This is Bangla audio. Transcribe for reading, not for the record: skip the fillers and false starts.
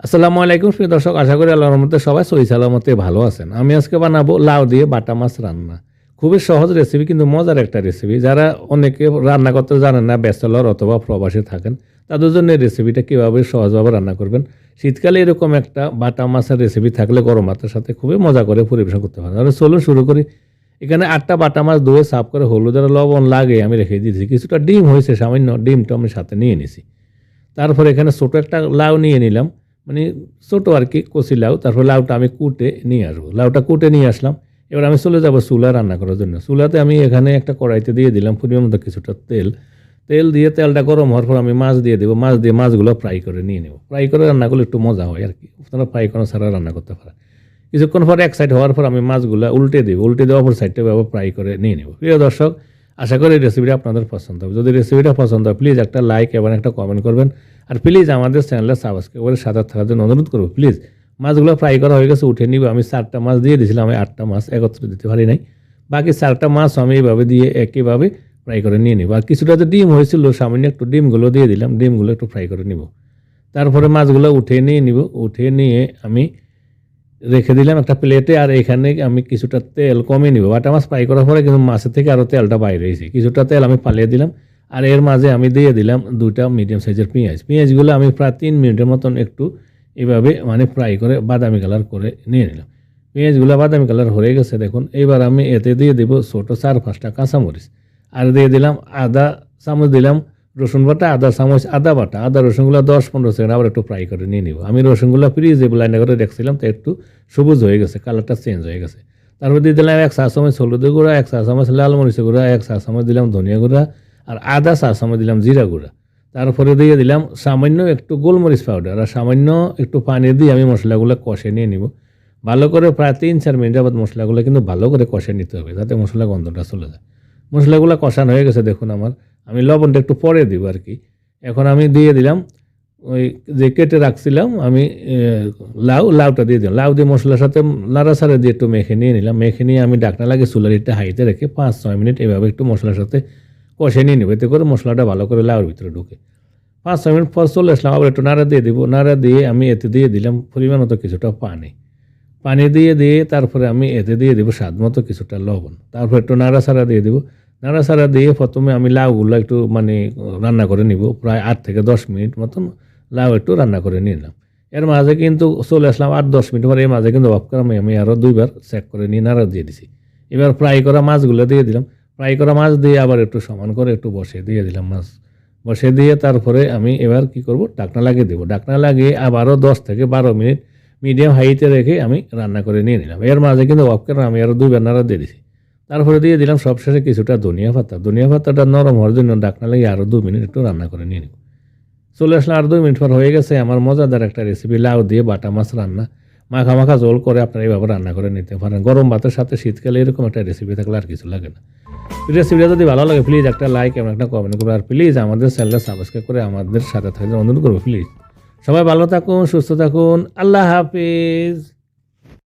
আসসালামু আলাইকুম প্রিয় দর্শক, আশা করি আল্লাহর রহমতে সবাই সহি সালামতে ভালো আছেন। আমি আজকে বানাবো লাউ দিয়ে বাটা মাছ রান্না। খুবই সহজ রেসিপি, কিন্তু মজার একটা রেসিপি। যারা অনেকে রান্না করতে জানেন না, ব্যাচেলর অথবা প্রবাসী থাকেন, তাদের জন্য এই রেসিপিটা কীভাবে সহজভাবে রান্না করবেন। শীতকালে এরকম একটা বাটা মাছের রেসিপি থাকলে গরম ভাতের সাথে খুবই মজা করে পরিবেশন করতে পারেন। তাহলে চলুন শুরু করি। এখানে 8টা বাটা মাছ ধুয়ে সাফ করে হলুদ আর লবণ লাগিয়ে আমি রেখে দিয়েছি। কিছুটা ডিম হয়েছে, সামান্য ডিমটা আমি সাথে নিয়ে নিছি। তারপর এখানে ছোটো একটা লাউ নিয়ে নিলাম, মানে ছোটো আর কি, কচি লাউ। তারপর লাউটা আমি কুটে নিয়ে আসবো। লাউটা কুটে নিয়ে আসলাম। এবার আমি চলে যাব চুলা রান্না করার জন্য। চুলাতে আমি এখানে একটা কড়াইতে দিয়ে দিলাম পরিমাণ মতো কিছুটা তেল। তেল দিয়ে তেলটা গরম হওয়ার পর আমি মাছ দিয়ে দেবো। মাছ দিয়ে মাছগুলো ফ্রাই করে নিয়ে নেব। ফ্রাই করে রান্না করলে একটু মজা হয় আর কি। আপনারা ফ্রাই করা ছাড়া রান্না করতে পারেন। কিছুক্ষণ পর এক সাইড হওয়ার পর আমি মাছগুলো উল্টে দেবো। উল্টে দেওয়ার পর সাইডটা ব্যবহার ফ্রাই করে নিয়ে নেব। প্রিয় দর্শক, আশা করি এই রেসিপিটা আপনাদের পছন্দ হবে। যদি রেসিপিটা পছন্দ হয় প্লিজ একটা লাইক এবং একটা কমেন্ট করবেন। আর প্লিজ আমাদের চ্যানেলে সাবস্ক্রাইব করে সাথে থাকার জন্য অনুরোধ করবো। প্লিজ, মাছগুলো ফ্রাই করা হয়ে গেছে, উঠে নিব। আমি 4টা মাছ দিয়ে দিয়েছিলাম, আমি 8টা মাছ একত্রে দিতে পারি নাই। বাকি 4টা মাছ আমি এইভাবে দিয়ে একইভাবে ফ্রাই করে নিয়ে নিব। আর কিছুটা যে ডিম হয়েছিল, সামান্য একটু ডিমগুলো দিয়ে দিলাম। ডিমগুলো একটু ফ্রাই করে নিব। তারপরে মাছগুলো উঠে নিয়ে নিব। উঠে নিয়ে আমি রেখে দিলাম একটা প্লেটে। আর এখানে আমি কিছুটা তেল কমিয়ে নিব। বাটা মাছ ফ্রাই করার পরে কিন্তু মাছের থেকে আরও তেলটা বাইরে হয়েছে। কিছুটা তেল আমি পালিয়ে দিলাম। আর এর মাঝে আমি দিয়ে দিলাম 2টা মিডিয়াম সাইজের পেঁয়াজ। পেঁয়াজগুলো আমি প্রায় 3 মিনিটের মতন একটু এভাবে মানে ফ্রাই করে বাদামি কালার করে নিয়ে নিলাম। পেঁয়াজগুলো বাদামি কালার হয়ে গেছে দেখুন। এবার আমি এতে দিয়ে দেবো ছোটো 4-5টা কাঁচামরিচ। আর দিয়ে দিলাম আদা চামচ, দিলাম রসুন বাটা, আদা চামচ আদা বাটা। আদা রসুনগুলো 10-15 সেকেন্ড আবার একটু ফ্রাই করে নিয়ে নিব। আমি রসুনগুলো ফ্রিজে ব্লাইন্ড করে রেখেছিলাম, তো একটু সবুজ হয়ে গেছে, কালারটা চেঞ্জ হয়ে গেছে। তারপর দিয়ে দিলাম 1 চা চামচ হলুদের গুঁড়া, 1 চা চামচ লাল মরিচের গুঁড়া, 1 চা চামচ দিলাম ধনিয়া গুঁড়া, আর আধা চা চামচ দিলাম জিরা গুঁড়া। তারপরে দিয়ে দিলাম সামান্য একটু গোলমরিচ পাউডার। আর সামান্য একটু পানি দিয়ে আমি মশলাগুলো কষে নিয়ে নিব ভালো করে। প্রায় 3-4 মিনিট আবার মশলাগুলো কিন্তু ভালো করে কষে নিতে হবে, যাতে মশলা গন্ধটা চলে যায়। মশলাগুলো কষানো হয়ে গেছে দেখুন আমার। আমি লবণটা একটু পরে দিব আর কি। এখন আমি দিয়ে দিলাম ওই যে কেটে রাখছিলাম আমি লাউটা দিয়ে দিলাম। লাউ দিয়ে মশলার সাথে নাড়াচাড়া দিয়ে একটু মেখে নিয়ে নিলাম। মেখে নিয়ে আমি ঢাকনা লাগিয়ে চুলার হিটটা হাইতে রেখে 5-6 মিনিট এভাবে একটু মশলার সাথে কষে নিয়ে নেব, এতে করে মশলাটা ভালো করে লাউর ভিতরে ঢুকে। 5-6 মিনিট পর চলে আসলাম, আবার একটু নাড়া দিয়ে দিব। নাড়া দিয়ে আমি এতে দিয়ে দিলাম পরিমাণ মতো কিছুটা পানি। পানি দিয়ে তারপরে আমি এতে দিয়ে দেবো স্বাদ মতো কিছুটা লবণ। তারপর একটু নাড়াচাড়া দিয়ে দেবো। নাড়াচাড়া দিয়ে প্রথমে আমি লাউগুলো একটু মানে রান্না করে নিব। প্রায় 8 থেকে 10 মিনিট মতন লাউ একটু রান্না করে নিলাম। এর মাঝে কিন্তু চলে আসলাম 8-10 মিনিট পরে। এর মাঝে কিন্তু অফ করে আমি আরও 2বার চেক করে নিয়ে নাড়া দিয়ে দিছি। এবার ফ্রাই করা মাছগুলো দিয়ে দিলাম। ফ্রাই করা মাছ দিয়ে আবার একটু সমান করে একটু বসে দিয়ে দিলাম মাছ। বসে দিয়ে তারপরে আমি এবার কি করব, ঢাকনা লাগিয়ে দেবো। ঢাকনা লাগিয়ে আবারও 10 থেকে 12 মিনিট মিডিয়াম হাইতে রেখে আমি রান্না করে নিয়ে নিলাম। এর মাঝে কিন্তু অফ করে আমি আরও 2বার নাড়া দিয়ে দিছি। তারপরে দিয়ে দিলাম সবশেষে কিছুটা ধনিয়া পাতা। ধনিয়া পাতাটা নরম হওয়ার জন্য ঢাকনা লাগিয়ে আরও 2 মিনিট একটু রান্না করে নিয়ে নিব। চলে আসলে আর 2 মিনিট পর হয়ে গেছে আমার মজাদার একটা রেসিপি, লাউ দিয়ে বাটা মাছ রান্না। মাখা মাখা ঝোল করে আপনারা এইভাবে রান্না করে নিতে পারেন। গরম ভাতের সাথে শীতকালে এরকম একটা রেসিপি থাকলে আর কিছু লাগে না। রেসিপিটা যদি ভালো লাগে প্লিজ একটা লাইক এবং একটা কমেন্ট করবেন। আর প্লিজ আমাদের চ্যানেলটা সাবস্ক্রাইব করে আমাদের সাথে থাকতে অনুরোধ করবো। প্লিজ সবাই ভালো থাকুন, সুস্থ থাকুন। আল্লাহ হাফিজ।